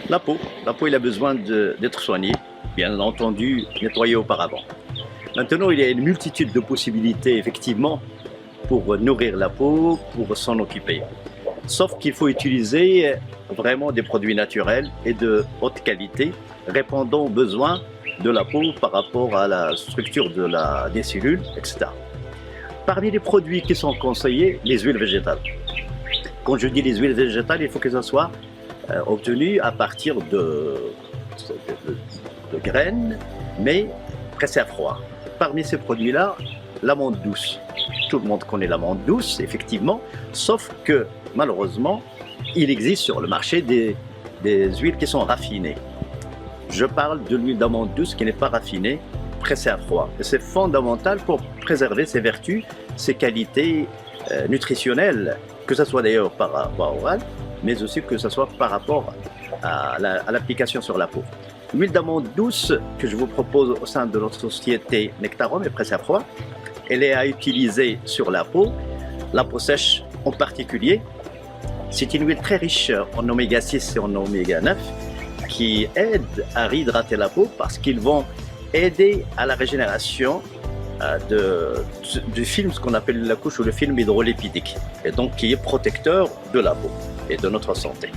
La peau, il a besoin d'être soigné, bien entendu nettoyé auparavant. Maintenant, il y a une multitude de possibilités, effectivement, pour nourrir la peau, pour s'en occuper. Sauf qu'il faut utiliser vraiment des produits naturels et de haute qualité, répondant aux besoins de la peau par rapport à la structure des cellules, etc. Parmi les produits qui sont conseillés, les huiles végétales. Quand je dis les huiles végétales, il faut que ça soit obtenu à partir de graines, mais pressées à froid. Parmi ces produits-là, l'amande douce. Tout le monde connaît l'amande douce, effectivement, sauf que malheureusement, il existe sur le marché des huiles qui sont raffinées. Je parle de l'huile d'amande douce qui n'est pas raffinée, pressée à froid. Et c'est fondamental pour préserver ses vertus, ses qualités nutritionnelles, que ce soit d'ailleurs par voie orale, mais aussi que ce soit par rapport à l'application sur la peau. L'huile d'amande douce que je vous propose au sein de notre société Nectarum est pressée à froid. Elle est à utiliser sur la peau sèche en particulier. C'est une huile très riche en oméga 6 et en oméga 9 qui aide à réhydrater la peau parce qu'ils vont aider à la régénération du film, ce qu'on appelle la couche ou le film hydrolipidique, et donc qui est protecteur de la peau et de notre santé.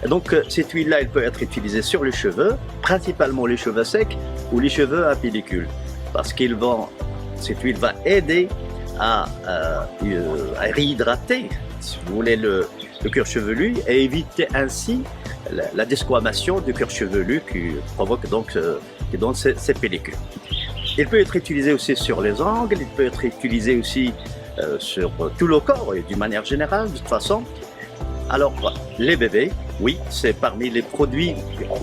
Et donc cette huile-là, elle peut être utilisée sur les cheveux, principalement les cheveux secs ou les cheveux à pellicule, parce cette huile va aider à réhydrater, si vous voulez, le cuir chevelu et éviter ainsi la desquamation du cuir chevelu qui provoque donc qui donne ces pellicules. Il peut être utilisé aussi sur les ongles, il peut être utilisé aussi sur tout le corps et d'une manière générale, de toute façon. Alors, les bébés, oui, c'est parmi les produits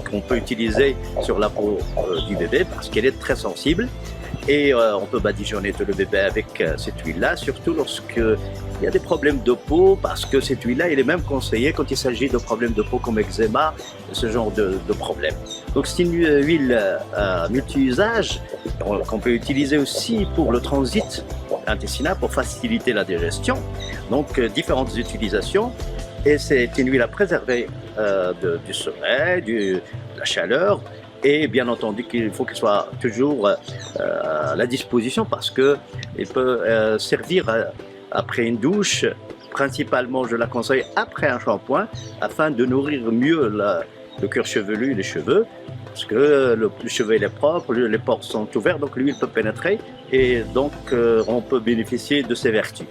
qu'on peut utiliser sur la peau du bébé parce qu'elle est très sensible. Et on peut badigeonner le bébé avec cette huile-là, surtout lorsqu'il y a des problèmes de peau, parce que cette huile-là, elle est même conseillée quand il s'agit de problèmes de peau comme eczéma, ce genre de problèmes. Donc c'est une huile multi-usage qu'on peut utiliser aussi pour le transit intestinal, pour faciliter la digestion. Donc différentes utilisations. Et c'est une huile à préserver du soleil, de la chaleur. Et bien entendu qu'il faut qu'il soit toujours à la disposition parce qu'il peut servir après une douche. Principalement, je la conseille après un shampoing afin de nourrir mieux le cuir chevelu et les cheveux. Parce que le cheveu il est propre, les pores sont ouverts, donc l'huile peut pénétrer et donc on peut bénéficier de ses vertus.